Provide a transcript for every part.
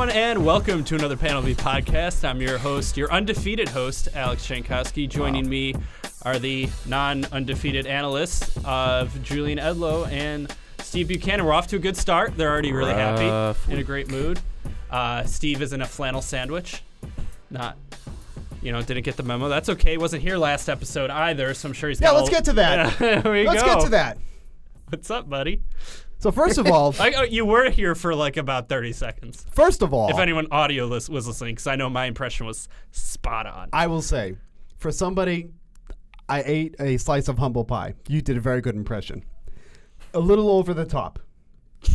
everyone, and welcome to another Panel V podcast. I'm your host, your undefeated host, Alex Jankowski. Joining me are the non-undefeated analysts of Julian Edlow and Steve Buchanan. We're off to a good start. They're already really happy, in a great mood. Steve is in a flannel sandwich. Didn't get the memo. That's okay. Wasn't here last episode either, so I'm sure he's got let's get to that. Let's get to that. What's up, buddy? So first of all, you were here for like about 30 seconds. First of all, if anyone audio was listening, because I know my impression was spot on. I will say, for somebody, I ate a slice of humble pie. You did a very good impression. A little over the top,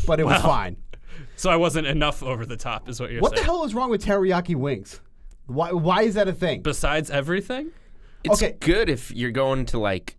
but it was fine. So I wasn't enough over the top, is what you're saying. What the hell is wrong with teriyaki wings? Why is that a thing? Besides everything? It's good if you're going to like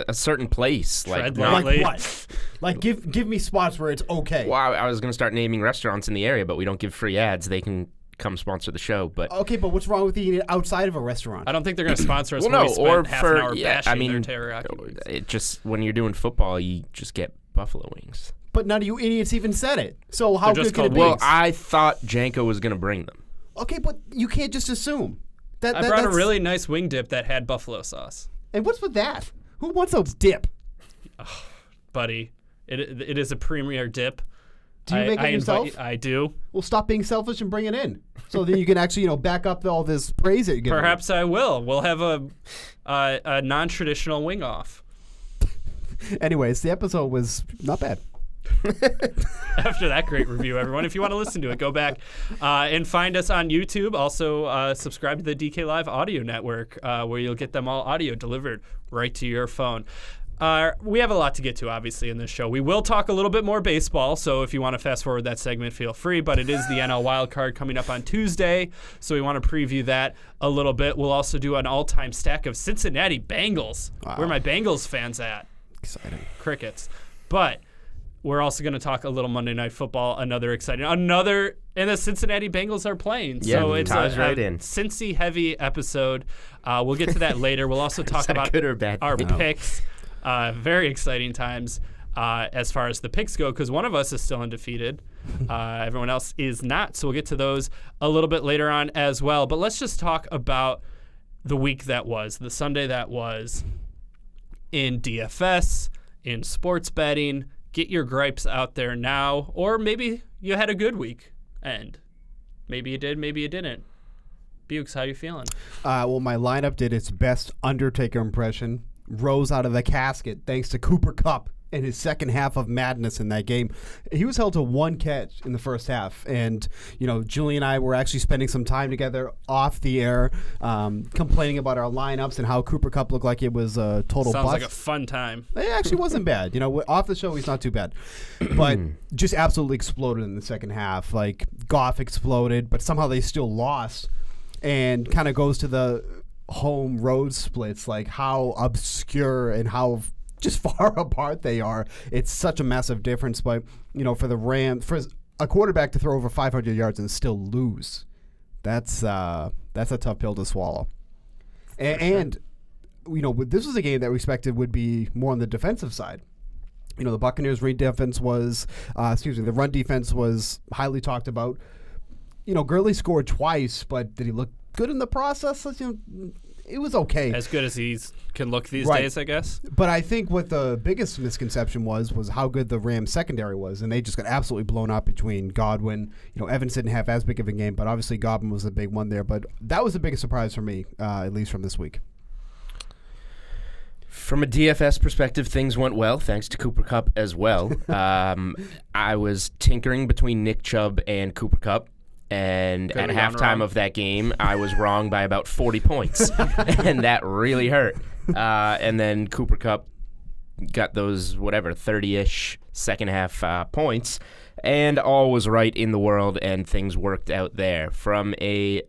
a certain place, like what? Like give me spots where it's okay. Well, I was going to start naming restaurants in the area, but we don't give free ads. They can come sponsor the show. But okay, but what's wrong with eating it outside of a restaurant? I don't think they're going to sponsor us. Well, when no, we spend or half for an hour bashing their teriyaki wings. It just when you're doing football, you just get buffalo wings. But none of you idiots even said it. So how good can it be? Well, I thought Janko was going to bring them. Okay, but you can't just assume. I brought a really nice wing dip that had buffalo sauce. And what's with that? Who wants a dip? Oh, buddy, it is a premier dip. Do you make it yourself? I do. Well, stop being selfish and bring it in. So then you can actually, back up all this praise that you get. Perhaps I will. We'll have a non-traditional wing off. Anyways, the episode was not bad. After that great review, everyone, if you want to listen to it, go back and find us on YouTube. Also, subscribe to the DK Live Audio Network, where you'll get them all audio delivered right to your phone. We have a lot to get to, obviously, in this show. We will talk a little bit more baseball, so if you want to fast forward that segment, feel free. But it is the NL Wild Card coming up on Tuesday, so we want to preview that a little bit. We'll also do an all-time stack of Cincinnati Bengals. Wow. Where are my Bengals fans at? Exciting. Crickets. But we're also going to talk a little Monday Night Football, and the Cincinnati Bengals are playing. Yeah, so it's a in. Cincy-heavy episode. We'll get to that later. We'll also talk about good or bad our picks. Very exciting times as far as the picks go, because one of us is still undefeated. Everyone else is not, so we'll get to those a little bit later on as well. But let's just talk about the week that was, the Sunday that was in DFS, in sports betting. Get your gripes out there now, or maybe you had a good week, and maybe you did, maybe you didn't. Bukes, how you feeling? Well, my lineup did its best Undertaker impression. Rose out of the casket thanks to Cooper Kupp and his second half of madness in that game. He was held to one catch in the first half, and Julie and I were actually spending some time together off the air, complaining about our lineups and how Cooper Kupp looked like it was a total bust. Sounds like a fun time. It actually wasn't bad. Off the show he's not too bad, but just absolutely exploded in the second half. Like Goff exploded, but somehow they still lost, and kind of goes to the home road splits, like how obscure and how just far apart they are. It's such a massive difference. But for the Rams, for a quarterback to throw over 500 yards and still lose, that's a tough pill to swallow. And this was a game that we expected would be more on the defensive side. The Buccaneers' the run defense was highly talked about. Gurley scored twice, but did he look good in the process? It was okay. As good as he can look these days, I guess. But I think what the biggest misconception was how good the Rams secondary was, and they just got absolutely blown up between Godwin. Evans didn't have as big of a game, but obviously Godwin was the big one there. But that was the biggest surprise for me, at least from this week. From a DFS perspective, things went well, thanks to Cooper Kupp as well. I was tinkering between Nick Chubb and Cooper Kupp. And at halftime of that game, I was wrong by about 40 points, and that really hurt. And then Cooper Kupp got those, 30-ish second half points, and all was right in the world, and things worked out there. From a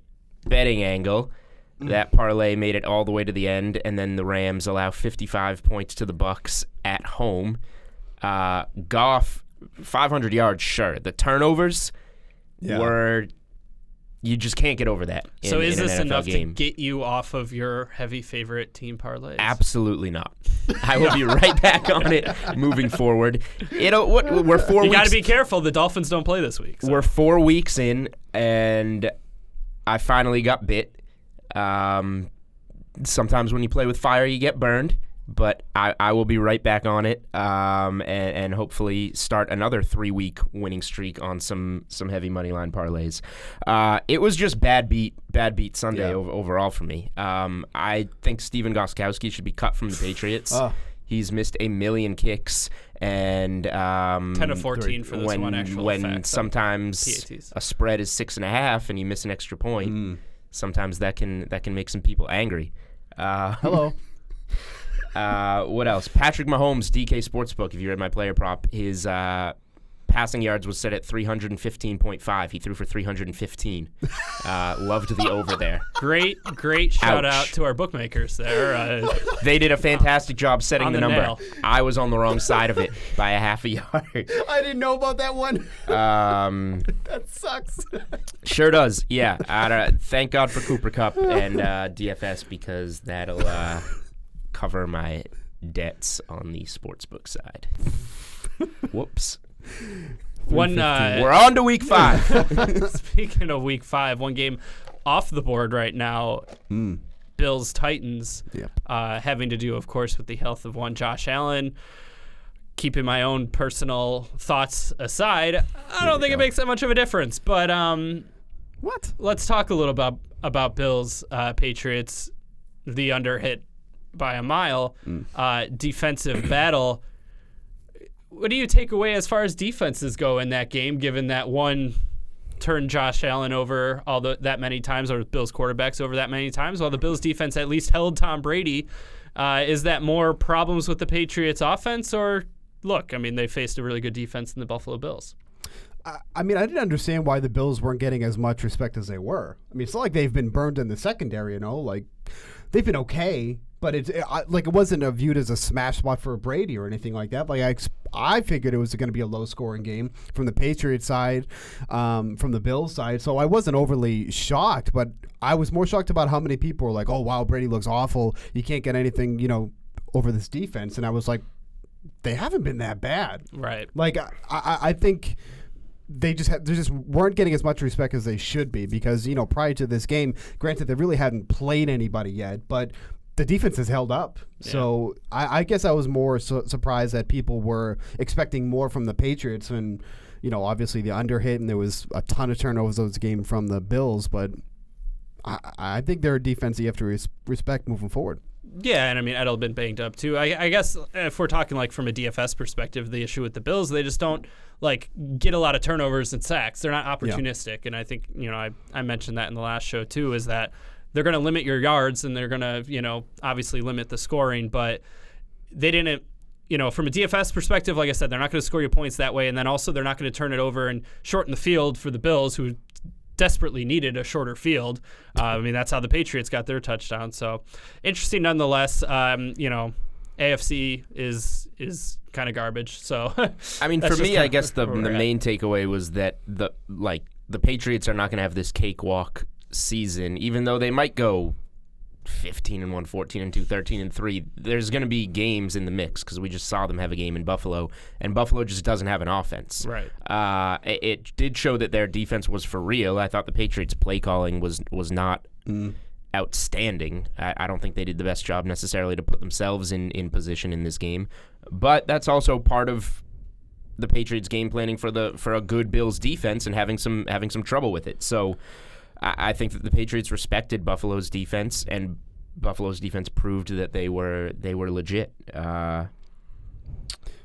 betting angle, that parlay made it all the way to the end, and then the Rams allow 55 points to the Bucs at home. Goff, 500 yards, sure. The turnovers were, You just can't get over that. So is this enough game. to get you off of your heavy favorite team parlays? Absolutely not. I will be right back on it moving forward. We're 4 weeks. You got to be careful. The Dolphins don't play this week. So. We're 4 weeks in, and I finally got bit. Sometimes when you play with fire, you get burned. But I will be right back on it, and hopefully start another 3-week winning streak on some heavy money line parlays. It was just bad beat Sunday overall for me. I think Steven Jankowski should be cut from the Patriots. He's missed a million kicks, and 10 of 14 for this one actual when fact, sometimes PATs. a spread is 6.5 and you miss an extra point. Sometimes that can make some people angry. Hello. What else? Patrick Mahomes, DK Sportsbook. If you read my player prop, his passing yards was set at 315.5. He threw for 315. Loved the over there. Great shout out to our bookmakers there. They did a fantastic job setting the number. Nail. I was on the wrong side of it by a half a yard. I didn't know about that one. That sucks. Sure does. Yeah. Thank God for Cooper Kupp and DFS, because that'll cover my debts on the sportsbook side. Whoops. We're on to week 5. Speaking of week 5, one game off the board right now. Bills Titans. Yep. Having to do, of course, with the health of one Josh Allen. Keeping my own personal thoughts aside, I don't think it makes that much of a difference. But what? Let's talk a little about Bills Patriots. The under hit by a mile. Defensive battle. What do you take away as far as defenses go in that game, given that one turned Josh Allen over that many times, or Bills quarterbacks over that many times, while the Bills defense at least held Tom Brady? Is that more problems with the Patriots offense, or look, I mean, they faced a really good defense in the Buffalo Bills? I mean, I didn't understand why the Bills weren't getting as much respect as they were. I mean, it's not like they've been burned in the secondary, like they've been okay. But it wasn't viewed as a smash spot for Brady or anything like that. Like I figured it was going to be a low-scoring game from the Patriots side, from the Bills side. So I wasn't overly shocked, but I was more shocked about how many people were like, "Oh wow, Brady looks awful. You can't get anything, over this defense." And I was like, "They haven't been that bad." Right. Like I think they just weren't getting as much respect as they should be, because prior to this game, granted they really hadn't played anybody yet, but the defense has held up. Yeah. So I guess I was more surprised that people were expecting more from the Patriots, and obviously the under hit, and there was a ton of turnovers those game from the Bills, but I think they're a defense you have to respect moving forward. Yeah, and I mean, Edel been banged up too. I guess if we're talking like from a DFS perspective, the issue with the Bills, they just don't get a lot of turnovers and sacks. They're not opportunistic, and I think I mentioned that in the last show too, is that they're going to limit your yards, and they're going to, obviously limit the scoring, but they didn't, from a DFS perspective, like I said, they're not going to score you points that way, and then also they're not going to turn it over and shorten the field for the Bills, who desperately needed a shorter field. I mean, that's how the Patriots got their touchdown. So interesting nonetheless. AFC is kind of garbage. So I mean, for me, I guess the main takeaway was that the Patriots are not going to have this cakewalk season, even though they might go 15-1, 14-2, 13-3. There's going to be games in the mix, because we just saw them have a game in Buffalo, and Buffalo just doesn't have an offense. Right. It did show that their defense was for real. I thought the Patriots' play calling was not outstanding. I don't think they did the best job necessarily to put themselves in position in this game, but that's also part of the Patriots' game planning for a good Bills defense and having some trouble with it. So I think that the Patriots respected Buffalo's defense, and Buffalo's defense proved that they were legit.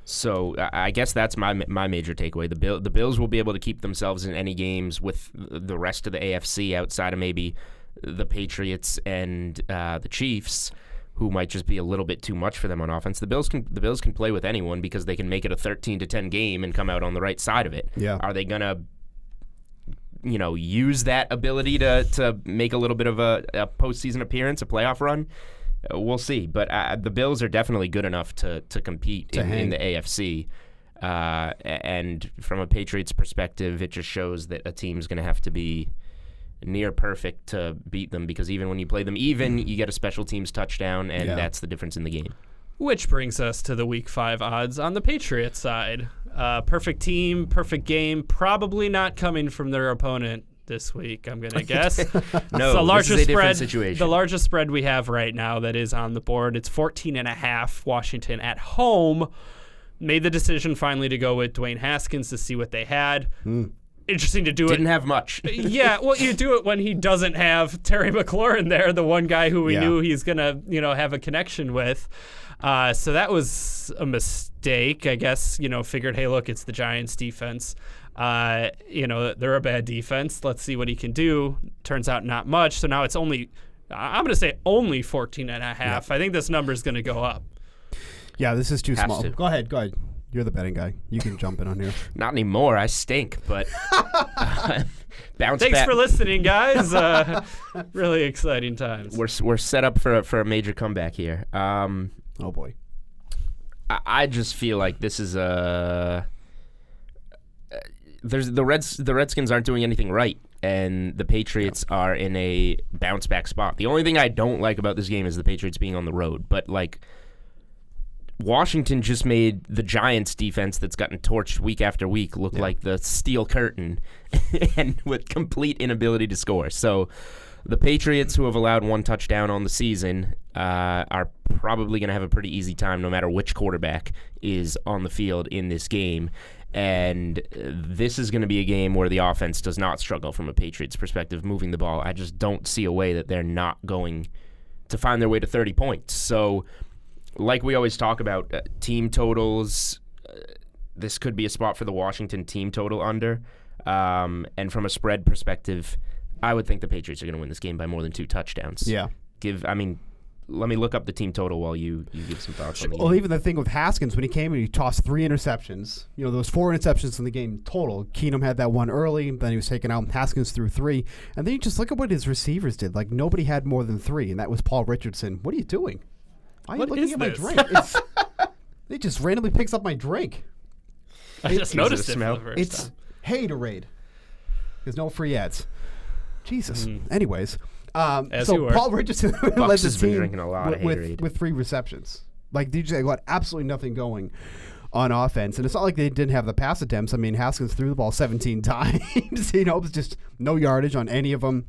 So I guess that's my major takeaway. The Bills will be able to keep themselves in any games with the rest of the AFC outside of maybe the Patriots and the Chiefs, who might just be a little bit too much for them on offense. The Bills can play with anyone, because they can make it a 13-10 game and come out on the right side of it. Yeah. Are they gonna use that ability to make a little bit of a postseason appearance, a playoff run? We'll see. But the Bills are definitely good enough to compete in the AFC. And from a Patriots perspective, it just shows that a team's going to have to be near perfect to beat them, because even when you play them even, you get a special teams touchdown, and that's the difference in the game. Which brings us to the Week 5 odds on the Patriots side. Perfect team, perfect game, probably not coming from their opponent this week, I'm going to guess. No, this is a different situation. The largest spread we have right now that is on the board, it's 14.5, Washington at home. Made the decision finally to go with Dwayne Haskins to see what they had. Interesting to do Didn't have much. Yeah, well, you do it when he doesn't have Terry McLaurin there, the one guy who we knew he's going to, have a connection with. So that was a mistake, I guess. Figured, hey, look, it's the Giants defense. They're a bad defense. Let's see what he can do. Turns out not much. So now it's I'm going to say only 14.5. I think this number is going to go up. Yeah, this is too Has small. to. Go ahead. You're the betting guy. You can jump in on here. Not anymore. I stink, but bounce Thanks back. for listening, guys. Really exciting times. We're set up for a major comeback here. Oh boy. I just feel like this is the Redskins aren't doing anything right, and the Patriots are in a bounce back spot. The only thing I don't like about this game is the Patriots being on the road, but Washington just made the Giants defense that's gotten torched week after week look like the steel curtain and with complete inability to score. So the Patriots, who have allowed one touchdown on the season, are probably going to have a pretty easy time no matter which quarterback is on the field in this game. And this is going to be a game where the offense does not struggle from a Patriots perspective moving the ball. I just don't see a way that they're not going to find their way to 30 points. So like we always talk about, team totals, this could be a spot for the Washington team total under. And from a spread perspective, I would think the Patriots are going to win this game by more than 2 touchdowns. Yeah. Let me look up the team total while you give some thoughts on the game. Well, even the thing with Haskins, when he came and he tossed 3 interceptions, there was 4 interceptions in the game total. Keenum had that one early, then he was taken out. Haskins threw 3. And then you just look at what his receivers did. Nobody had more than 3, and that was Paul Richardson. What are you doing? Why are you looking at my drink? It just randomly picks up my drink. I just noticed it smell. for the first It's time. haterade. There's no free ads. Jesus. Anyways. As so you were. Paul Richardson led Bucks the has been team drinking a lot of haterade. with 3 receptions. They just got absolutely nothing going on offense. And it's not like they didn't have the pass attempts. Haskins threw the ball 17 times. It was just no yardage on any of them.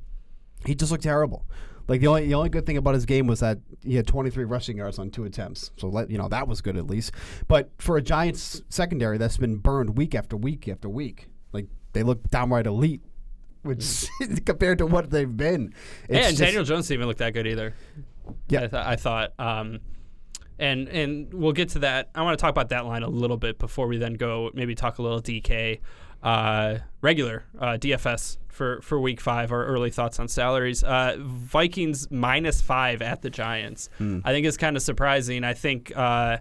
He just looked terrible. The only good thing about his game was that he had 23 rushing yards on 2 attempts. So that was good at least. But for a Giants secondary that's been burned week after week after week, they look downright elite, which compared to what they've been. And Daniel Jones didn't even look that good either. Yeah, I thought. And we'll get to that. I want to talk about that line a little bit before we then go maybe talk a little DK. Regular DFS for week 5, our early thoughts on salaries. Vikings -5 at the Giants. I think is kind of surprising. I think the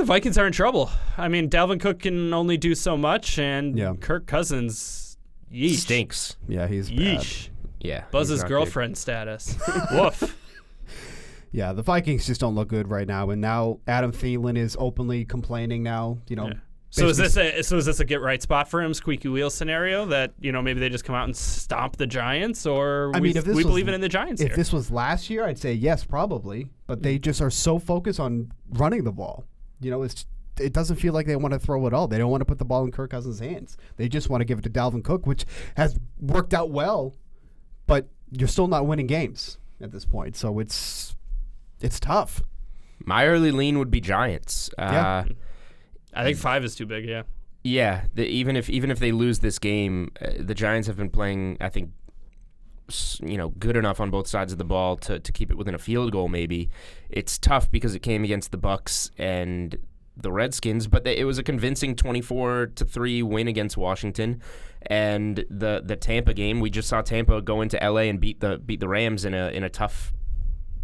Vikings are in trouble. Dalvin Cook can only do so much, and Kirk Cousins stinks. Yeah, he's yeesh. bad. Yeah, Buzz's girlfriend status. Woof. Yeah, the Vikings just don't look good right now, and now Adam Thielen is openly complaining now. Yeah. So is this a get right spot for him, squeaky wheel scenario that maybe they just come out and stomp the Giants, or we believe in the Giants if here? this was last year, I'd say yes, probably, but they just are so focused on running the ball. It doesn't feel like they want to throw it all. They don't want to put the ball in Kirk Cousins' hands. They just want to give it to Dalvin Cook, which has worked out well, but you're still not winning games at this point. So it's tough. My early lean would be Giants. Yeah. I think 5 is too big. Yeah. Yeah. Even if they lose this game, the Giants have been playing, I think, good enough on both sides of the ball to keep it within a field goal. Maybe it's tough because it came against the Bucks and the Redskins, but it was a convincing 24-3 win against Washington. And the Tampa game, we just saw Tampa go into LA and beat the Rams in a tough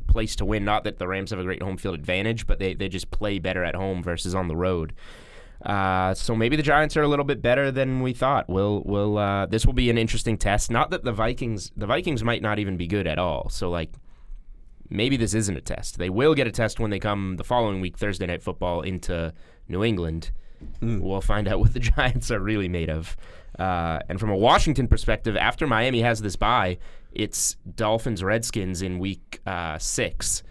place to win. Not that the Rams have a great home field advantage, but they just play better at home versus on the road. So maybe the Giants are a little bit better than we thought. This will be an interesting test. Not that the Vikings might not even be good at all. So maybe this isn't a test. They will get a test when they come the following week, Thursday Night Football, into New England. we'll find out what the Giants are really made of. And from a Washington perspective, after Miami has this bye, it's Dolphins-Redskins in week 6.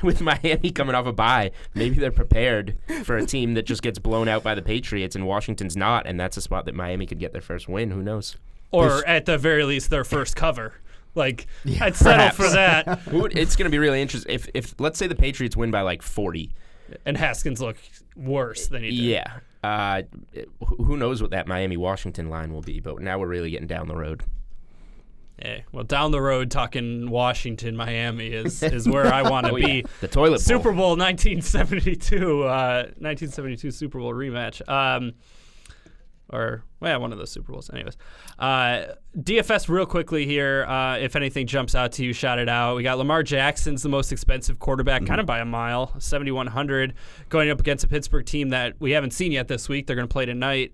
With Miami coming off a bye, maybe they're prepared for a team that just gets blown out by the Patriots, and Washington's not, and that's a spot that Miami could get their first win. Who knows? Or at the very least, their first cover. I'd settle for that. It's going to be really interesting. If let's say the Patriots win by 40. And Haskins look worse than he did. Yeah. Who knows what that Miami-Washington line will be, but now we're really getting down the road. Hey, well, down the road, talking Washington, Miami is where I want to be. Yeah. The toilet bowl. Super Bowl 1972 Super Bowl rematch. One of those Super Bowls. Anyways, DFS real quickly here. If anything jumps out to you, shout it out. We got Lamar Jackson's the most expensive quarterback, kind of by a mile, 7,100, going up against a Pittsburgh team that we haven't seen yet this week. They're going to play tonight.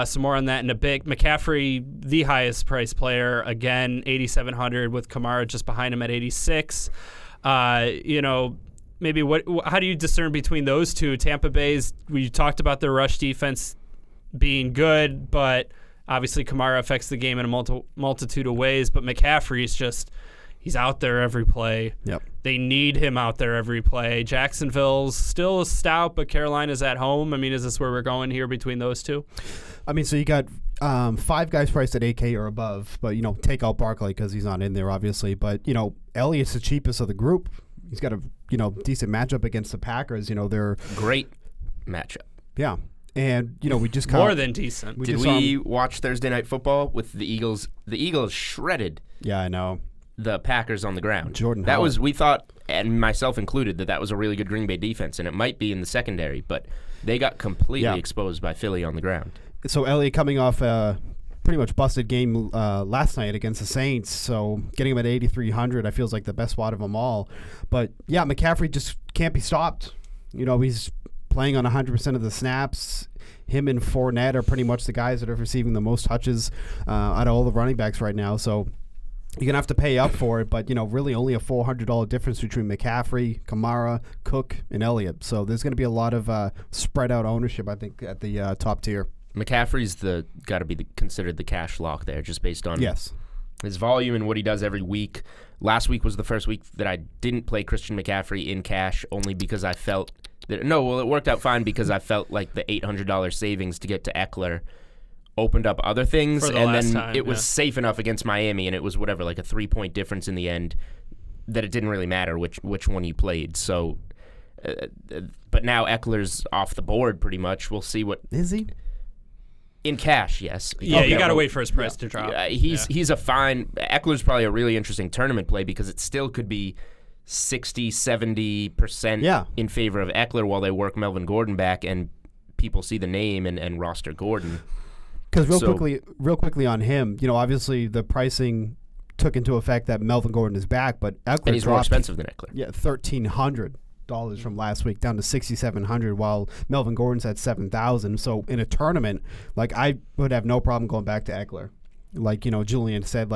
Some more on that in a bit. McCaffrey, the highest priced player, again, 8,700 with Kamara just behind him at 86. Maybe how do you discern between those two? Tampa Bay's, we talked about their rush defense being good, but obviously Kamara affects the game in a multitude of ways, but McCaffrey's he's out there every play. Yep. They need him out there every play. Jacksonville's still stout, but Carolina's at home. I mean, is this where we're going here between those two? I mean, so you got 5 guys priced at 8K or above, but, take out Barkley because he's not in there, obviously. But, Elliott's the cheapest of the group. He's got a, decent matchup against the Packers. They're great matchup. Yeah. And, we just more than decent. Did we watch Thursday Night Football with the Eagles? The Eagles shredded. Yeah, I know. The Packers on the ground. Jordan That Howard. was, we thought, and myself included, that was a really good Green Bay defense, and it might be in the secondary, but they got completely exposed by Philly on the ground. So Elliott coming off a pretty much busted game last night against the Saints, so getting him at 8,300, I feels like the best spot of them all. But, yeah, McCaffrey just can't be stopped. He's playing on 100% of the snaps. Him and Fournette are pretty much the guys that are receiving the most touches out of all the running backs right now. So you're going to have to pay up for it, but, really only a $400 difference between McCaffrey, Kamara, Cook, and Elliott. So there's going to be a lot of spread out ownership, I think, at the top tier. McCaffrey's got to be considered the cash lock there, just based on his volume and what he does every week. Last week was the first week that I didn't play Christian McCaffrey in cash, only because I felt it worked out fine because I felt like the $800 savings to get to Eckler opened up other things, and then it was safe enough against Miami, and it was whatever, like a 3-point difference in the end, that it didn't really matter which one you played. So, but now Eckler's off the board pretty much. We'll see what is he in cash. Yes, yeah, you got to wait for his price to drop. He's a fine. Eckler's probably a really interesting tournament play because it still could be 60-70% in favor of Eckler while they work Melvin Gordon back and people see the name and roster Gordon. Because real quickly on him, obviously the pricing took into effect that Melvin Gordon is back, but Eckler and he's more expensive than Eckler. Yeah, $1,300 from last week down to $6,700, while Melvin Gordon's at $7,000. So in a tournament, I would have no problem going back to Eckler. Like, Julian said,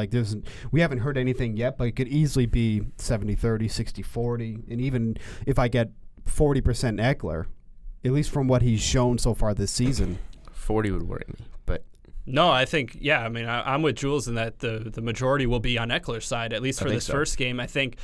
we haven't heard anything yet, but it could easily be 70-30, 60-40. And even if I get 40% Eckler, at least from what he's shown so far this season. 40 would worry me, but... No, I think, I'm with Jules in that the majority will be on Eckler's side, at least for this first game. I think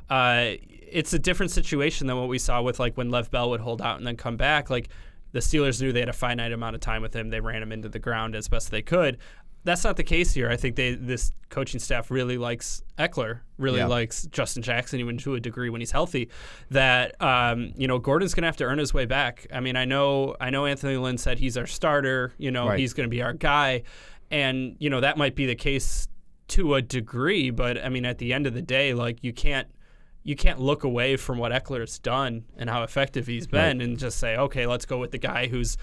it's a different situation than what we saw with, when Lev Bell would hold out and then come back. The Steelers knew they had a finite amount of time with him. They ran him into the ground as best they could. That's not the case here. I think this coaching staff really likes Eckler, likes Justin Jackson, even to a degree when he's healthy. That Gordon's going to have to earn his way back. I mean, I know Anthony Lynn said he's our starter. He's going to be our guy, and that might be the case to a degree. But I mean, at the end of the day, you can't look away from what Eckler's done and how effective he's been, and just say, okay, let's go with the guy who's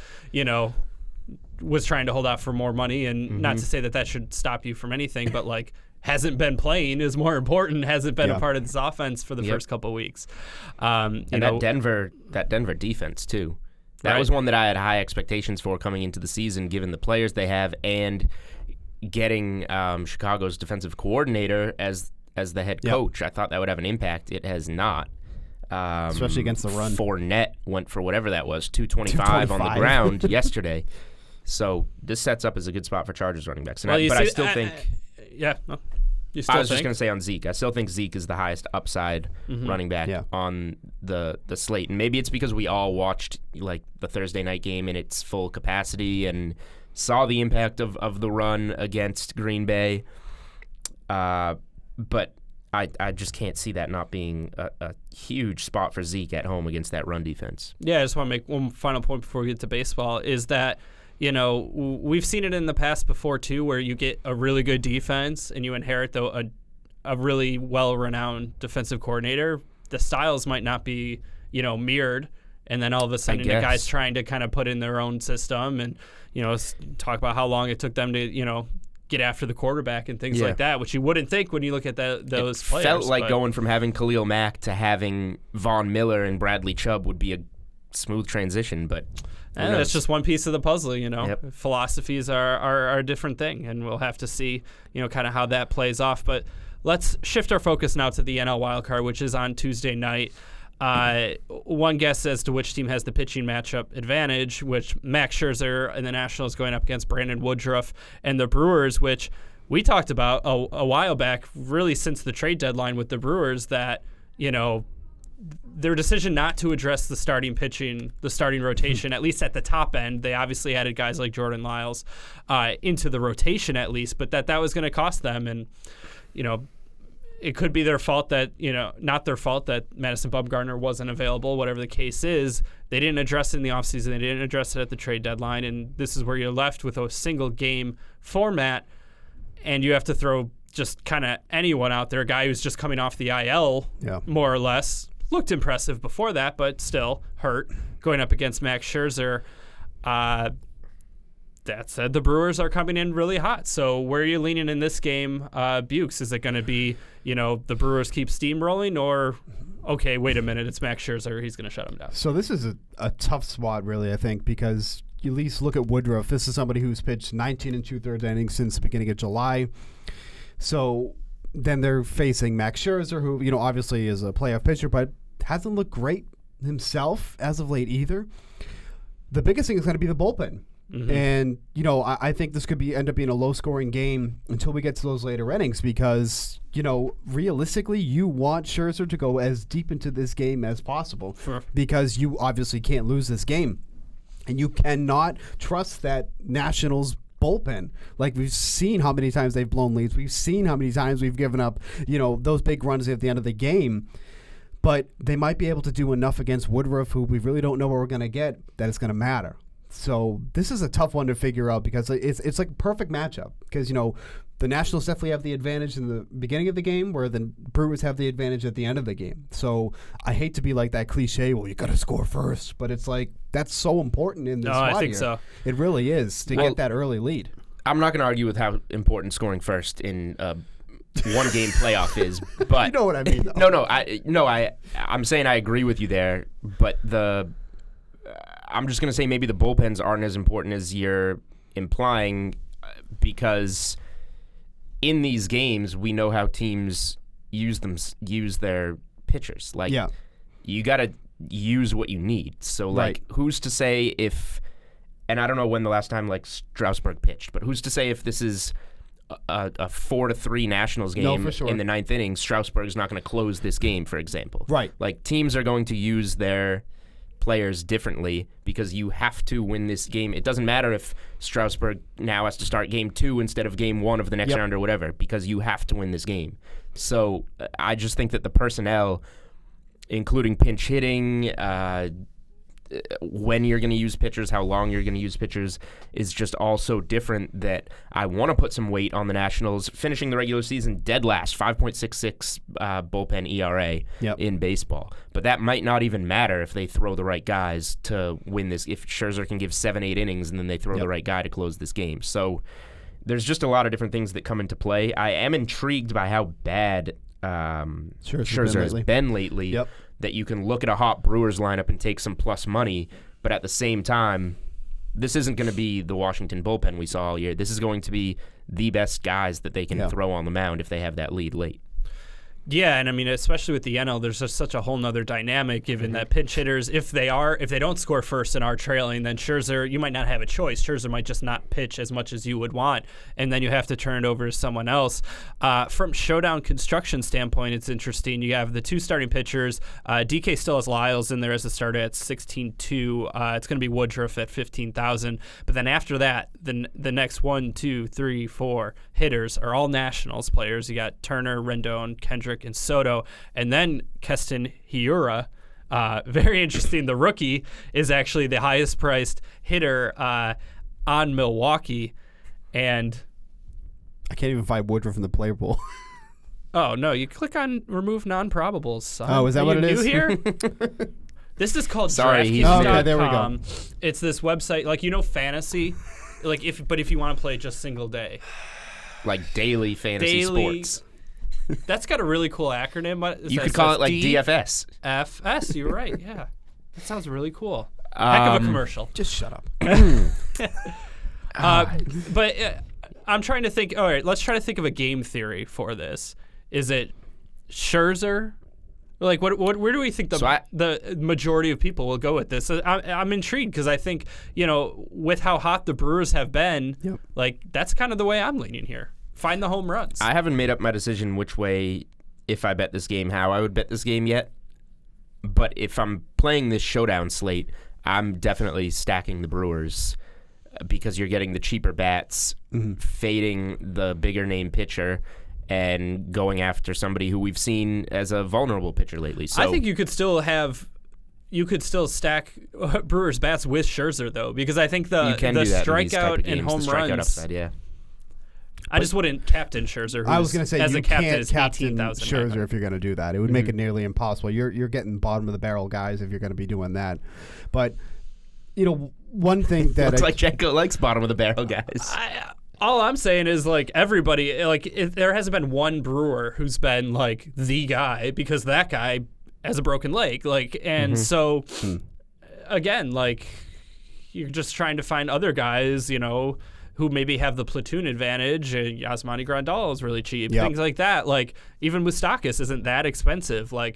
was trying to hold out for more money, and not to say that should stop you from anything, but hasn't been playing is more important, hasn't been a part of this offense for the first couple of weeks. And that Denver defense too. That was one that I had high expectations for coming into the season, given the players they have and getting Chicago's defensive coordinator as the head coach. I thought that would have an impact. It has not. Especially against the run. Fournette went for whatever that was, 225 on the ground yesterday. So this sets up as a good spot for Chargers running backs. I still think... I was just going to say on Zeke. I still think Zeke is the highest upside running back on the slate. And maybe it's because we all watched like the Thursday night game in its full capacity and saw the impact of the run against Green Bay. But I just can't see that not being a huge spot for Zeke at home against that run defense. Yeah, I just want to make one final point before we get to baseball is that, you know, we've seen it in the past before, too, where you get a really good defense and you inherit, though, a really well-renowned defensive coordinator. The styles might not be, you know, mirrored. And then all of a sudden, the guy's trying to kind of put in their own system and, you know, talk about how long it took them to, you know, get after the quarterback and things like that, which you wouldn't think when you look at those players. It felt like going from having Khalil Mack to having Von Miller and Bradley Chubb would be a smooth transition, but... And that's just one piece of the puzzle, you know. Yep. Philosophies are a different thing, and we'll have to see, you know, kind of how that plays off. But let's shift our focus now to the NL wildcard, which is on Tuesday night. One guess as to which team has the pitching matchup advantage, which Max Scherzer and the Nationals going up against Brandon Woodruff and the Brewers, which we talked about a while back, really since the trade deadline with the Brewers, that, you know, their decision not to address the starting pitching, the starting rotation, at least at the top end. They obviously added guys like Jordan Lyles into the rotation at least, but that was going to cost them. And, you know, it could be their fault that, you know, not their fault that Madison Bumgarner wasn't available, whatever the case is. They didn't address it in the offseason. They didn't address it at the trade deadline. And this is where you're left with a single game format, and you have to throw just kind of anyone out there, a guy who's just coming off the IL, more or less. Looked impressive before that, but still hurt, going up against Max Scherzer. That said, the Brewers are coming in really hot. So where are you leaning in this game, Bukes? Is it going to be, you know, the Brewers keep steamrolling, or, okay, wait a minute, it's Max Scherzer, he's going to shut him down? So this is a tough spot, really, I think, because you at least look at Woodruff. This is somebody who's pitched 19 2/3 innings since the beginning of July. So... then they're facing Max Scherzer, who, you know, obviously is a playoff pitcher, but hasn't looked great himself as of late either. The biggest thing is going to be the bullpen. Mm-hmm. And, you know, I think this could end up being a low-scoring game until we get to those later innings because, you know, realistically, you want Scherzer to go as deep into this game as possible because you obviously can't lose this game. And you cannot trust that Nationals bullpen. Like, we've seen how many times they've blown leads. We've seen how many times we've given up, you know, those big runs at the end of the game. But they might be able to do enough against Woodruff, who we really don't know what we're going to get, that it's going to matter. So this is a tough one to figure out because it's like a perfect matchup because, you know, the Nationals definitely have the advantage in the beginning of the game where the Brewers have the advantage at the end of the game. So I hate to be like that cliche, well, you got to score first, but it's like that's so important in this spot I think here. so. It really is to get that early lead. I'm not going to argue with how important scoring first in one game playoff is, but you know what I mean, though. I'm saying I agree with you there, but I'm just going to say maybe the bullpens aren't as important as you're implying because in these games we know how teams use their pitchers. Like, you got to use what you need. So, like, who's to say if, and I don't know when the last time, like, Strasburg pitched, but who's to say if this is a 4-3 Nationals game in the ninth inning, Strasburg's not going to close this game, for example. Right. Like, teams are going to use their players differently because you have to win this game. It doesn't matter if Strasburg now has to start game 2 instead of game 1 of the next round or whatever because you have to win this game. So I just think that the personnel, including pinch hitting, when you're going to use pitchers, how long you're going to use pitchers, is just all so different that I want to put some weight on the Nationals, finishing the regular season dead last, 5.66 bullpen ERA in baseball. But that might not even matter if they throw the right guys to win this, if Scherzer can give 7-8 innings and then they throw the right guy to close this game. So there's just a lot of different things that come into play. I am intrigued by how bad Scherzer has been lately. That you can look at a hot Brewers lineup and take some plus money, but at the same time, this isn't going to be the Washington bullpen we saw all year. This is going to be the best guys that they can throw on the mound if they have that lead late. Yeah, and I mean, especially with the NL, there's just such a whole nother dynamic given that pinch hitters, if they don't score first and are trailing, then Scherzer, you might not have a choice. Scherzer might just not pitch as much as you would want, and then you have to turn it over to someone else. From showdown construction standpoint, it's interesting. You have the two starting pitchers. DK still has Lyles in there as a starter at 16-2. It's going to be Woodruff at 15,000. But then after that, the next 1, 2, 3, 4 hitters are all Nationals players. You got Turner, Rendon, Kendrick, and Soto, and then Keston Hiura. Very interesting. The rookie is actually the highest priced hitter on Milwaukee, and I can't even find Woodruff in the player pool. Oh no! You click on remove non-probables. Son. Oh, is that what it is? New here? This is called DraftKings.com. Okay, there we go. It's this website, like fantasy, if you want to play just single day, like daily fantasy sports. That's got a really cool acronym. You could call it like DFS. FS, you're right, yeah. That sounds really cool. Heck of a commercial. Just shut up. But I'm trying to think, all right, let's try to think of a game theory for this. Is it Scherzer? Like, where do we think the majority of people will go with this? I'm intrigued because I think, with how hot the Brewers have been, like, that's kind of the way I'm leaning here. Find the home runs. I haven't made up my decision which way, if I bet this game, how I would bet this game yet. But if I'm playing this showdown slate, I'm definitely stacking the Brewers because you're getting the cheaper bats, fading the bigger name pitcher, and going after somebody who we've seen as a vulnerable pitcher lately. So I think you could still stack Brewers bats with Scherzer though, because I think the strikeout and home runs. Upside, yeah. I just wouldn't captain Scherzer. I was going to say as you a captain can't is captain 18,000 Scherzer if you're going to do that. It would make it nearly impossible. You're getting bottom of the barrel guys if you're going to be doing that. But one thing that looks like Jenko likes bottom of the barrel guys. All I'm saying is everybody there hasn't been one Brewer who's been the guy because that guy has a broken leg so again you're just trying to find other guys who maybe have the platoon advantage. Yasmani Grandal is really cheap. Things like that. Even Moustakas isn't that expensive. I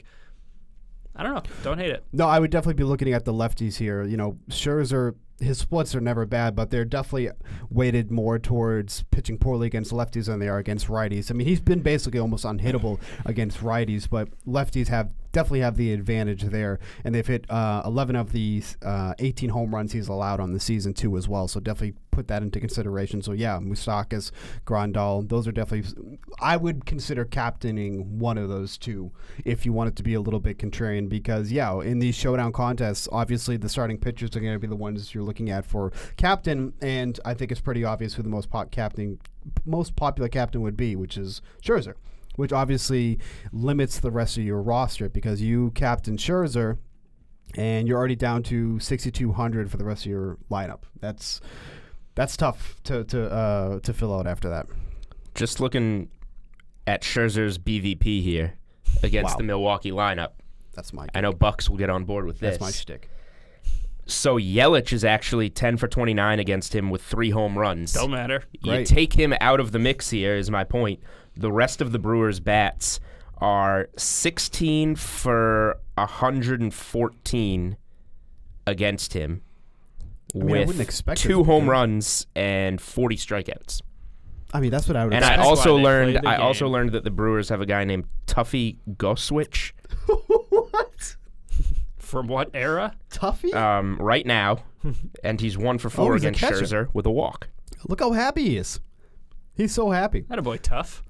don't know. Don't hate it. No, I would definitely be looking at the lefties here. Scherzer, his splits are never bad, but they're definitely weighted more towards pitching poorly against lefties than they are against righties. I mean, he's been basically almost unhittable against righties, but lefties definitely have the advantage there, and they've hit 11 of the 18 home runs he's allowed on the season too as well, so definitely put that into consideration. So yeah, Moustakas, Grandal, those are definitely, I would consider captaining one of those two if you want it to be a little bit contrarian, because in these showdown contests, obviously the starting pitchers are going to be the ones you're looking at for captain, and I think it's pretty obvious who the most popular captain would be, which is Scherzer, which obviously limits the rest of your roster because you captain Scherzer and you're already down to 6,200 for the rest of your lineup. That's tough to fill out after that. Just looking at Scherzer's BVP here against the Milwaukee lineup. That's my. I know Bucks will get on board with this. That's my shtick. So Yelich is actually 10 for 29 against him with 3 home runs. Don't matter. You take him out of the mix here is my point. The rest of the Brewers' bats are 16 for 114 against him with 2 home runs and 40 strikeouts. I mean, that's what I would expect. And I also learned that the Brewers have a guy named Tuffy Goswitch. What? From what era? Tuffy? Right now. And he's 1 for 4 against Scherzer with a walk. Look how happy he is. He's so happy. That a boy, Tough.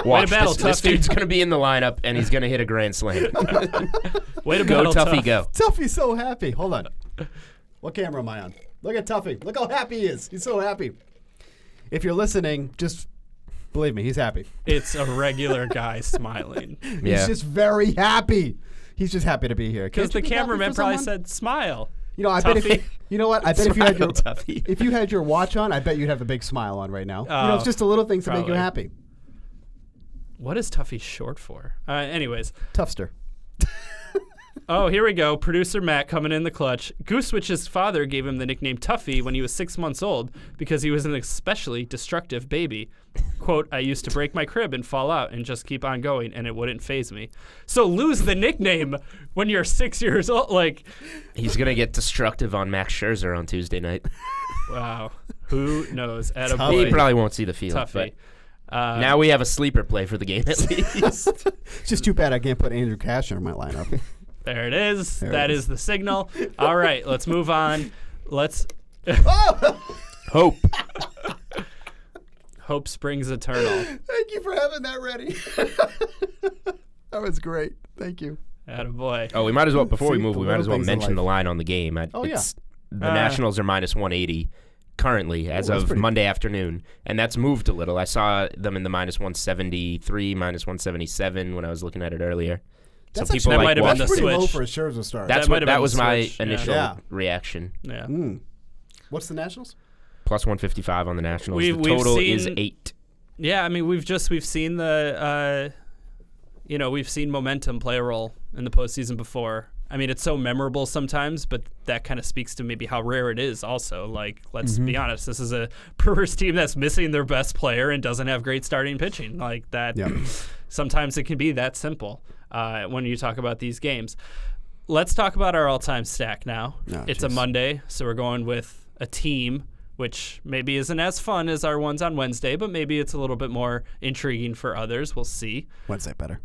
Watch, this dude's going to be in the lineup, and he's going to hit a grand slam. Way to go, Tuffy, go. Tuffy's so happy. Hold on. What camera am I on? Look at Tuffy. Look how happy he is. He's so happy. If you're listening, just believe me, he's happy. It's a regular guy smiling. He's just very happy. He's just happy to be here. Because the cameraman probably said, smile. I bet if you had your watch on, I bet you'd have a big smile on right now. It's just the little things to make you happy. What is Tuffy short for? Anyways. Tuffster. Oh, here we go. Producer Matt coming in the clutch. Goosewitch's father gave him the nickname Tuffy when he was 6 months old because he was an especially destructive baby. Quote, I used to break my crib and fall out and just keep on going, and it wouldn't faze me. So lose the nickname when you're 6 years old. Like, he's going to get destructive on Max Scherzer on Tuesday night. Wow. Who knows? He probably won't see the field. Tuffy. Now we have a sleeper play for the game at least. It's just too bad I can't put Andrew Cash in my lineup. There it is. That is the signal. All right, let's move on. Let's Hope. Hope springs eternal. Thank you for having that ready. That was great. Thank you. Attaboy. Oh, we might as well, before we See, move, the we might as well little things in mention the life. line on the game. Yeah. The Nationals are minus 180 currently as of Monday afternoon, and that's moved a little. I saw them in the minus 173, minus 177 when I was looking at it earlier. That's so people that might have been That's the pretty low switch. for a Scherzer start. That's That might what have that been was the my switch, initial yeah. reaction. Yeah. What's the Nationals? Plus 155 on the Nationals. We've the total seen- is 8. Yeah, I mean, we've seen the, we've seen momentum play a role in the postseason before. I mean, it's so memorable sometimes, but that kind of speaks to maybe how rare it is also. Like, let's be honest, this is a Brewers team that's missing their best player and doesn't have great starting pitching. Like that, sometimes it can be that simple when you talk about these games. Let's talk about our all-time stack now. It's a Monday, so we're going with a team, which maybe isn't as fun as our ones on Wednesday, but maybe it's a little bit more intriguing for others. We'll see. Wednesday better.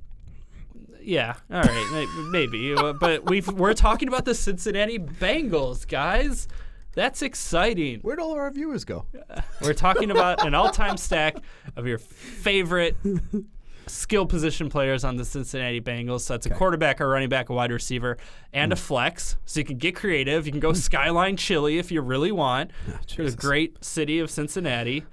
Yeah, all right, maybe. But we're talking about the Cincinnati Bengals, guys. That's exciting. Where'd all of our viewers go? We're talking about an all-time stack of your favorite skill position players on the Cincinnati Bengals. So that's a quarterback, a running back, a wide receiver, and a flex. So you can get creative. You can go Skyline Chili if you really want. For the great city of Cincinnati.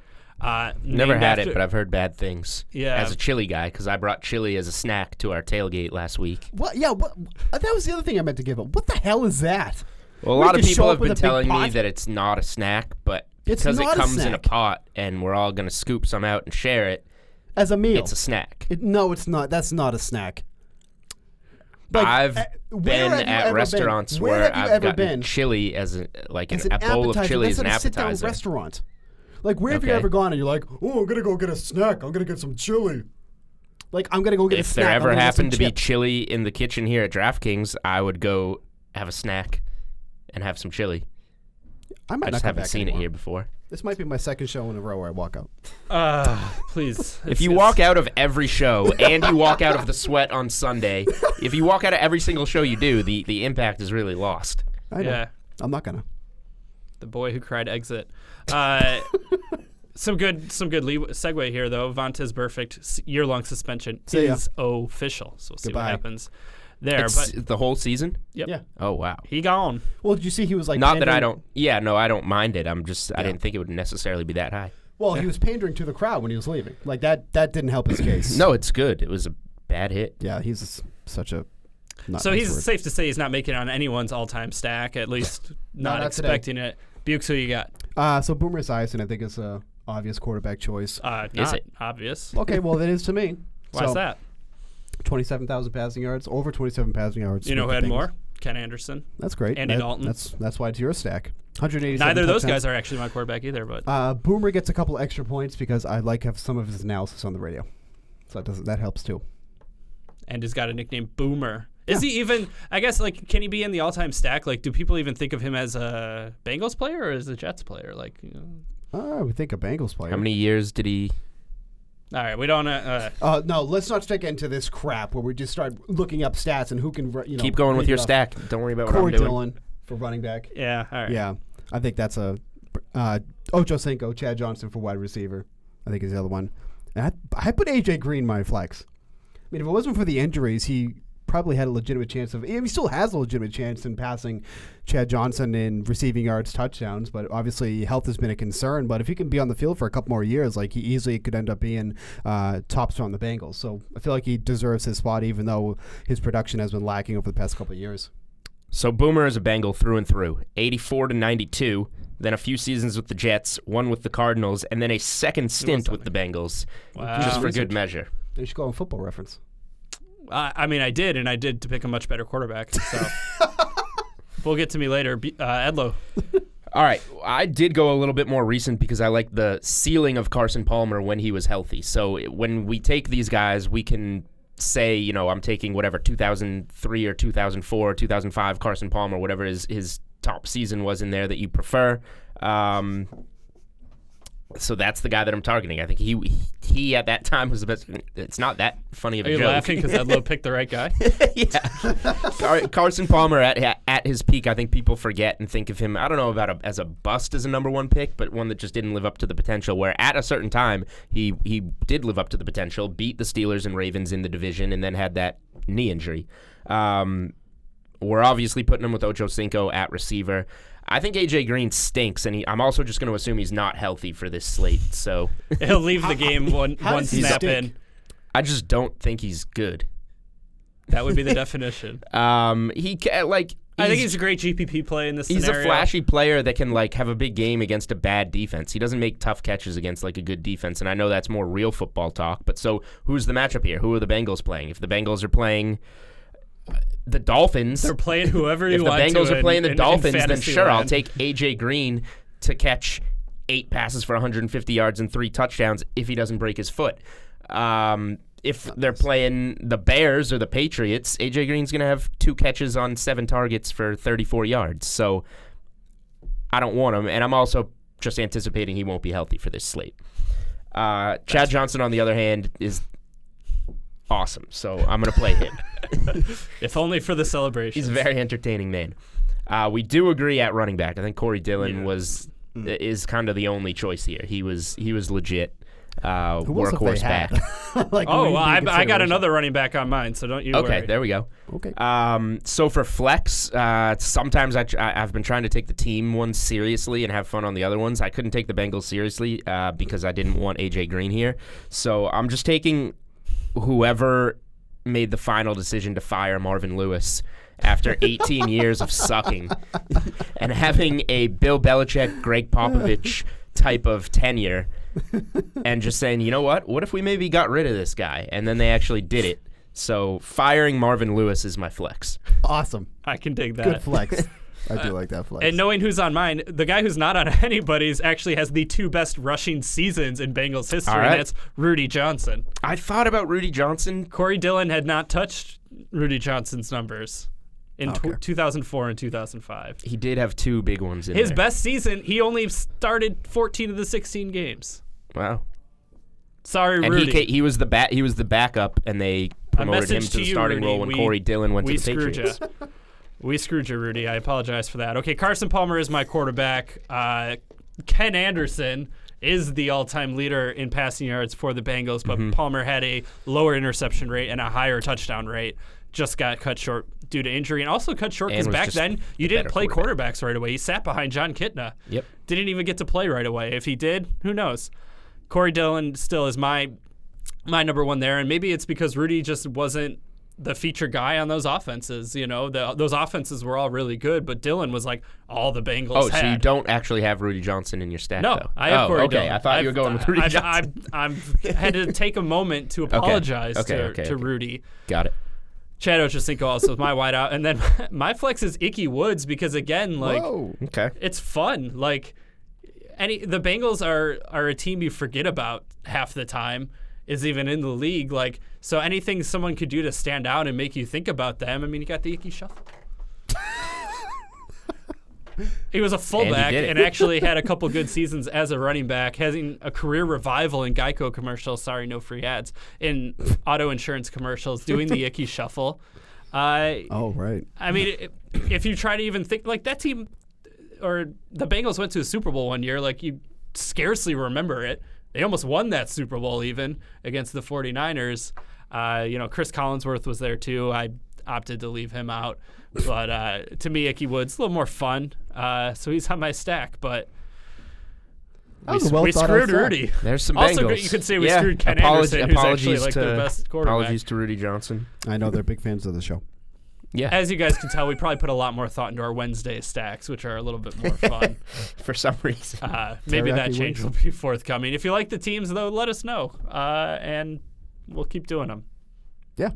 Never had it, but I've heard bad things. Yeah. As a chili guy, because I brought chili as a snack to our tailgate last week. What? Yeah. What? That was the other thing I meant to give up. What the hell is that? Well, a We lot of just show people up have with been a big telling me pot? that it's not a snack, but It's because it not a comes in a snack. pot and we're all going to scoop some out and share it, As a meal. it's a snack. No, it's not. That's not a snack. I've where been have you at ever restaurants been? Where where have you I've ever gotten been? chili as a As bowl of chili as That's an at a sit-down appetizer. restaurant. Like, where have you Okay. ever gone and you're like, oh, I'm going to go get a snack. I'm going to get some chili. Like, I'm going to go get a If snack. there I'm ever gonna get some happened to be chips. chili in the kitchen here at DraftKings, I would go have a snack and have some chili. I might I not just come haven't back seen anymore. it here before. This might be my second show in a row where I walk out. Please. If you walk out of every show and you walk out of the sweat on Sunday, if you walk out of every single show you do, the impact is really lost. I know. Yeah. I'm not going to. The boy who cried exit. Some good segue here though. Vontaze Burfict year-long suspension See ya. is official. So we'll see Goodbye. what happens there. It's But the whole season? yep. Yeah. Oh, wow. He gone. Well, did you see he was like Not that I pandering- don't. Yeah, no, I don't mind it. I'm just. I didn't think it would necessarily be that high. Well, he was pandering to the crowd when he was leaving. Like, that didn't help his case. No, it's good. It was a bad hit. Yeah, he's such a... Not So nice he's word. safe to say he's not making it on anyone's all-time stack. At least not not today. expecting it. Bukes, who you got? So Boomer Esiason, I think, is a obvious quarterback choice. Not it? obvious. Okay, well, that is to me. Why's So, that? 27,000 passing yards, over 27 passing yards. You know who with had the Bengals. more? Ken Anderson. That's great. Andy Dalton. That's why it's your stack. 187 Neither of those touchdowns. guys are actually my quarterback either. But Boomer gets a couple extra points because I like have some of his analysis on the radio, so that helps too. and has got a nickname Boomer. Is he even? I guess like, can he be in the all-time stack? Like, do people even think of him as a Bengals player or as a Jets player? Like, you know. I would think a Bengals player. How many years did he? All right, we don't. No, let's not stick into this crap where we just start looking up stats and who can. Keep going with read your it off. stack. Don't worry about what Corey I'm doing. Dillon for running back. Yeah. All right. Yeah, I think that's a. Ocho Cinco, Chad Johnson for wide receiver. I think is the other one. And I put AJ Green my flex. I mean, if it wasn't for the injuries, he probably had a legitimate chance of. He still has a legitimate chance in passing Chad Johnson in receiving yards, touchdowns. But obviously, health has been a concern. But if he can be on the field for a couple more years, like he easily could end up being top star on the Bengals. So I feel like he deserves his spot, even though his production has been lacking over the past couple of years. So Boomer is a Bengal through and through. 84 to 92. Then a few seasons with the Jets, one with the Cardinals, and then a second stint with the Bengals, Wow. just for Research. good measure. They should go on Football Reference. I mean, I did to pick a much better quarterback. So we'll get to me later. Edlow. All right, I did go a little bit more recent because I like the ceiling of Carson Palmer when he was healthy. So when we take these guys, we can say, I'm taking whatever 2003 or 2004 or 2005 Carson Palmer, whatever his top season was in there that you prefer. So that's the guy that I'm targeting. I think he at that time was the best. It's not that funny of a joke. Are you laughing because Edlow picked the right guy? Yeah. Carson Palmer at his peak, I think people forget and think of him, I don't know about as a bust as a number one pick, but one that just didn't live up to the potential, where at a certain time he did live up to the potential, beat the Steelers and Ravens in the division, and then had that knee injury. We're obviously putting him with Ocho Cinco at receiver. I think A.J. Green stinks, and I'm also just going to assume he's not healthy for this slate. So he'll leave the game one snap in. I just don't think he's good. That would be the definition. I think he's a great GPP play in this scenario. He's a flashy player that can have a big game against a bad defense. He doesn't make tough catches against a good defense, and I know that's more real football talk. But so who's the matchup here? Who are the Bengals playing? If the Bengals are playing the Dolphins, they're playing whoever you want. If the Bengals are playing the Dolphins, then sure, land. I'll take A.J. Green to catch 8 passes for 150 yards and 3 touchdowns if he doesn't break his foot. If they're playing the Bears or the Patriots, A.J. Green's going to have 2 catches on 7 targets for 34 yards. So I don't want him, and I'm also just anticipating he won't be healthy for this slate. Chad Johnson, on the other hand, is awesome, so I'm going to play him. If only for the celebration. He's a very entertaining man. We do agree at running back. I think Corey Dillon is kind of the only choice here. He was legit. Workhorse back. I got another running back on mine, so don't you worry. Okay, there we go. Okay. So for flex, sometimes I've been trying to take the team ones seriously and have fun on the other ones. I couldn't take the Bengals seriously because I didn't want A.J. Green here. So I'm just taking whoever made the final decision to fire Marvin Lewis after 18 years of sucking and having a Bill Belichick, Greg Popovich type of tenure, and just saying, you know what if we maybe got rid of this guy? And then they actually did it. So firing Marvin Lewis is my flex. Awesome. I can dig that. Good flex. I do like that flex. And knowing who's on mine, the guy who's not on anybody's actually has the 2 best rushing seasons in Bengals history, and that's Rudy Johnson. I thought about Rudy Johnson. Corey Dillon had not touched Rudy Johnson's numbers in 2004 and 2005. He did have 2 big ones in his there. Best season, he only started 14 of the 16 games. Wow. Sorry, and Rudy. He was the backup, and they promoted him to the starting role when Corey Dillon went to the Patriots. We screwed you, Rudy. I apologize for that. Okay, Carson Palmer is my quarterback. Ken Anderson is the all-time leader in passing yards for the Bengals, but Palmer had a lower interception rate and a higher touchdown rate. Just got cut short due to injury, and also cut short because back then you didn't play quarterbacks right away. He sat behind John Kitna. Yep. Didn't even get to play right away. If he did, who knows? Corey Dillon still is my number one there, and maybe it's because Rudy just wasn't the feature guy on those offenses. Those offenses were all really good, but Dillon was all the Bengals had. So you don't actually have Rudy Johnson in your stack, though? No, I have Corey Dillon. Okay, I thought you were going with Rudy Johnson. I've had to take a moment to apologize to Rudy. Got it. Chad Ochocinco also is my wideout, and then my flex is Ickey Woods because again, it's fun. The Bengals are a team you forget about half the time is even in the league. So anything someone could do to stand out and make you think about them. I mean, you got the Ickey Shuffle. He was a fullback and actually had a couple good seasons as a running back, having a career revival in Geico commercials. Sorry, no free ads. In auto insurance commercials, doing the Ickey Shuffle. Right. I mean, if you try to even think that team, or the Bengals went to a Super Bowl one year, you scarcely remember it. They almost won that Super Bowl even against the 49ers. Chris Collinsworth was there too. I opted to leave him out. But to me, Ickey Woods, a little more fun. So he's on my stack, but we screwed Rudy. There's some also, Bengals. You could say we screwed Ken Anderson, who's actually the best quarterback. Apologies to Rudy Johnson. I know they're big fans of the show. Yeah. As you guys can tell, we probably put a lot more thought into our Wednesday stacks, which are a little bit more fun. For some reason. Maybe that change will be forthcoming. If you like the teams, though, let us know, and we'll keep doing them. Yeah.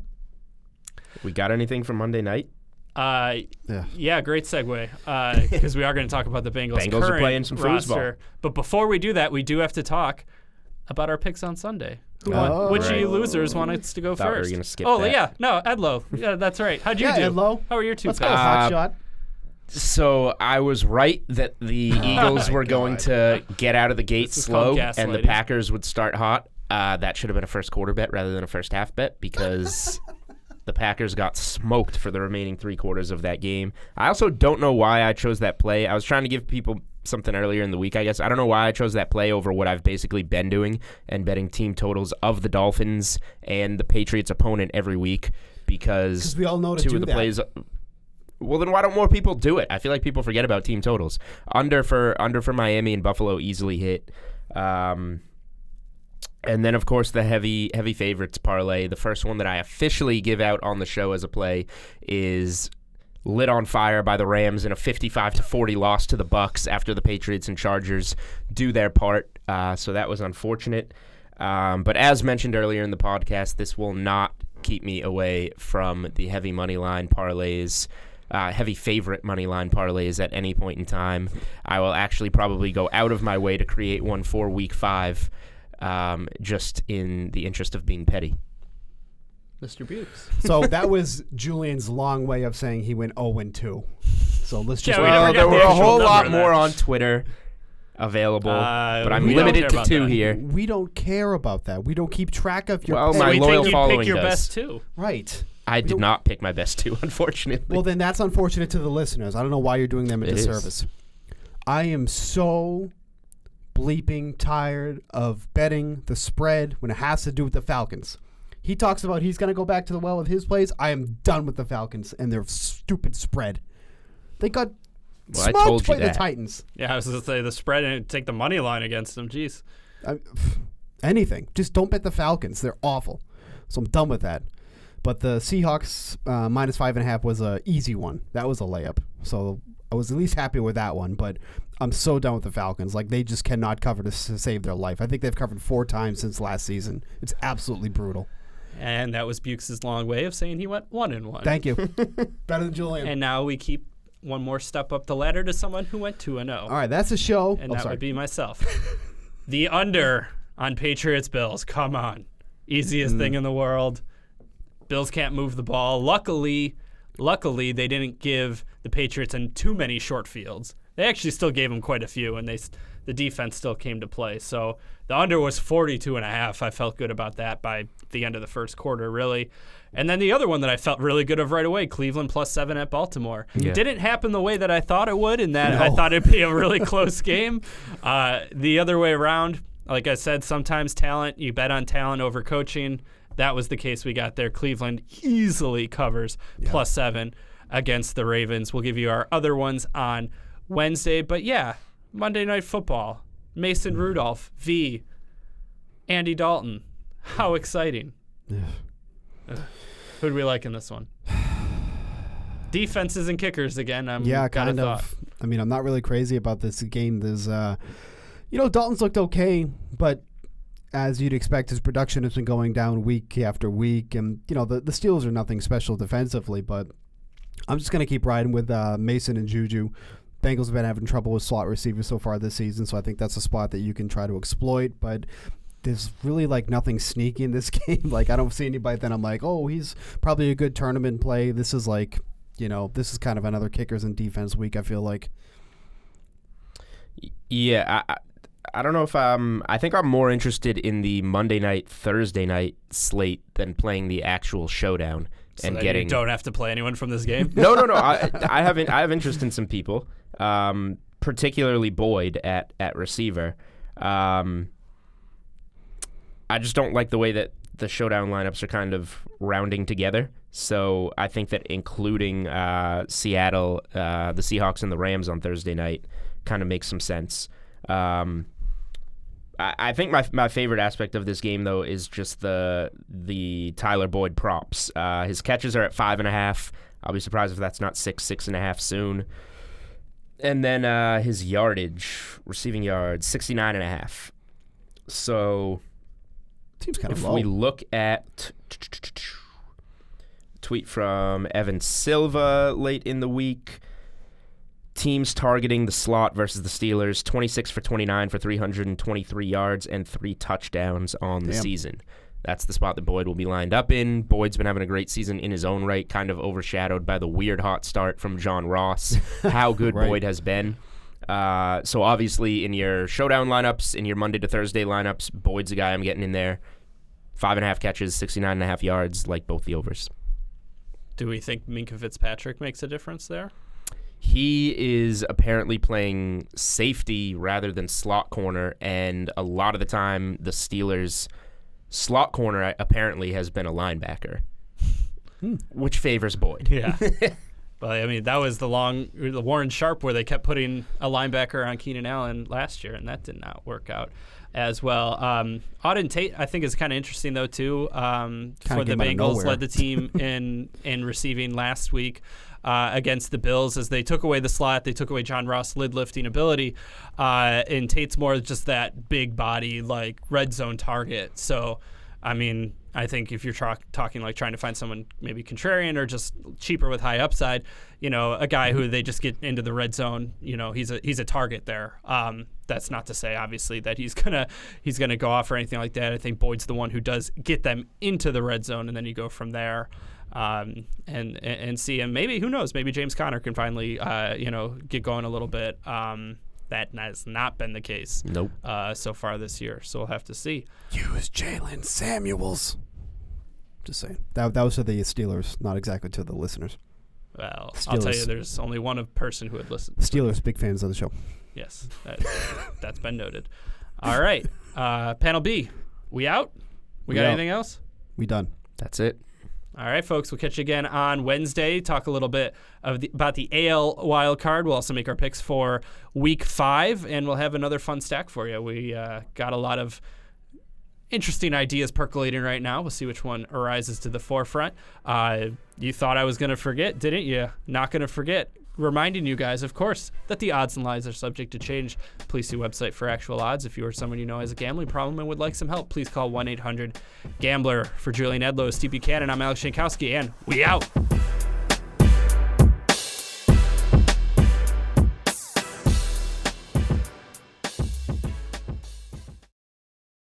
We got anything from Monday night? Yeah, great segue. Because we are going to talk about the Bengals. Bengals are playing some roster. foosball. But before we do that, we do have to talk about our picks on Sunday. Which of you losers want us to go Thought first? we were gonna skip that. Yeah, no, Edlow. Yeah, that's right. How'd you do? Edlow. How are your two Let's picks? go, hot shot. So I was right that the Eagles were going to get out of the gate slow and the Packers would start hot. That should have been a first quarter bet rather than a first half bet because the Packers got smoked for the remaining 3 quarters of that game. I also don't know why I chose that play. I was trying to give people something earlier in the week, I guess. I don't know why I chose that play over what I've basically been doing and betting team totals of the Dolphins and the Patriots opponent every week because we all know to 2 do of the that. plays. Well, then why don't more people do it? I feel like people forget about team totals. Under for Miami and Buffalo easily hit. And then, of course, the heavy favorites parlay. The first one that I officially give out on the show as a play is lit on fire by the Rams in a 55-40 loss to the Bucs after the Patriots and Chargers do their part. So that was unfortunate. But as mentioned earlier in the podcast, this will not keep me away from the heavy money line parlays. Heavy favorite money line parlays at any point in time. I will actually probably go out of my way to create one for week 5. Just in the interest of being petty. Mr. Bukes. So that was Julian's long way of saying he went 0-2. So let's just... there were a whole lot more on Twitter available, but I'm limited to 2 here. We don't care about that. We don't keep track of your... Well, my loyal following pick your does. best 2. Right. I did not pick my best 2, unfortunately. Well, then that's unfortunate to the listeners. I don't know why you're doing them a disservice. I am so bleeping tired of betting the spread when it has to do with the Falcons. He talks about he's going to go back to the well of his plays. I am done with the Falcons and their stupid spread. They got smoked by the Titans. Yeah, I was going to say the spread and take the money line against them. Jeez. Anything. Just don't bet the Falcons. They're awful. So I'm done with that. But the Seahawks minus 5.5 was an easy one. That was a layup. So I was at least happy with that one. But I'm so done with the Falcons. Like, they just cannot cover to save their life. I think they've covered 4 times since last season. It's absolutely brutal. And that was Bukes' long way of saying he went 1-1. Thank you. Better than Julian. And now we keep one more step up the ladder to someone who went 2-0. All right, that's a show. And that would be myself. The under on Patriots-Bills. Come on. Easiest thing in the world. Bills can't move the ball. Luckily, they didn't give the Patriots too many short fields. They actually still gave them quite a few, and the defense still came to play. So the under was 42.5. I felt good about that by the end of the first quarter, really. And then the other one that I felt really good of right away, Cleveland +7 at Baltimore. Yeah. Didn't happen the way that I thought it would, in that I thought it'd be a really close game. The other way around, like I said, sometimes you bet on talent over coaching. That was the case we got there. Cleveland easily covers +7 against the Ravens. We'll give you our other ones on Wednesday. But yeah, Monday Night Football. Mason Rudolph v. Andy Dalton. How exciting. Who do we like in this one? Defenses and kickers again. Kind of. I mean, I'm not really crazy about this game. There's, Dalton's looked okay, but as you'd expect, his production has been going down week after week. And, the Steelers are nothing special defensively, but I'm just going to keep riding with Mason and Juju. Bengals have been having trouble with slot receivers so far this season, so I think that's a spot that you can try to exploit. But there's really, nothing sneaky in this game. I don't see anybody that I'm like, oh, he's probably a good tournament play. This is this is kind of another kickers and defense week, I feel like. Yeah, I don't know if I think I'm more interested in the Monday night, Thursday night slate than playing the actual showdown and getting. You don't have to play anyone from this game. No. I have interest in some people, particularly Boyd at receiver. I just don't like the way that the showdown lineups are kind of rounding together. So I think that including Seattle, the Seahawks, and the Rams on Thursday night kind of makes some sense. I think my favorite aspect of this game, though, is just the Tyler Boyd props. His catches are at 5.5. I'll be surprised if that's not 6.5 soon. And then his receiving yards, 69.5. So seems kind of if low. we look at tweet from Evan Silva late in the week. Teams targeting the slot versus the Steelers, 26 for 29 for 323 yards and 3 touchdowns on the season. That's the spot that Boyd will be lined up in. Boyd's been having a great season in his own right, kind of overshadowed by the weird hot start from John Ross, how good Boyd has been. So obviously in your showdown lineups, in your Monday to Thursday lineups, Boyd's the guy I'm getting in there. 5.5 catches, 69.5 yards, like both the overs. Do we think Minkah Fitzpatrick makes a difference there? He is apparently playing safety rather than slot corner, and a lot of the time the Steelers' slot corner apparently has been a linebacker, which favors Boyd. Yeah. Well, I mean, that was the Warren Sharp where they kept putting a linebacker on Keenan Allen last year, and that did not work out as well. Auden Tate, I think, is kind of interesting, though, too, for the Bengals. Led the team in receiving last week against the Bills as they took away the slot. They took away John Ross' lid-lifting ability, and Tate's more just that big body, like, red zone target. So, I mean, I think if you're talking like trying to find someone maybe contrarian or just cheaper with high upside, a guy who they just get into the red zone, he's a target there. That's not to say obviously that he's gonna go off or anything like that. I think Boyd's the one who does get them into the red zone, and then you go from there. And see, and maybe, who knows, maybe James Conner can finally get going a little bit. That has not been the case so far this year, so we'll have to see. Use Jalen Samuels. Just saying. That was to the Steelers, not exactly to the listeners. Well, Steelers. I'll tell you, there's only one person who would listen. Steelers, big fans of the show. Yes, that's been noted. All right, Panel B, we out? We got anything else? We done. That's it. All right, folks, we'll catch you again on Wednesday. Talk a little bit about the AL wild card. We'll also make our picks for Week 5, and we'll have another fun stack for you. We got a lot of interesting ideas percolating right now. We'll see which one arises to the forefront. You thought I was going to forget, didn't you? Not going to forget. Reminding you guys, of course, that the odds and lines are subject to change. Please see website for actual odds. If you or someone you know has a gambling problem and would like some help, please call 1-800-GAMBLER. For Julian Edlow, Steve Buchanan, I'm Alex Jankowski, and we out.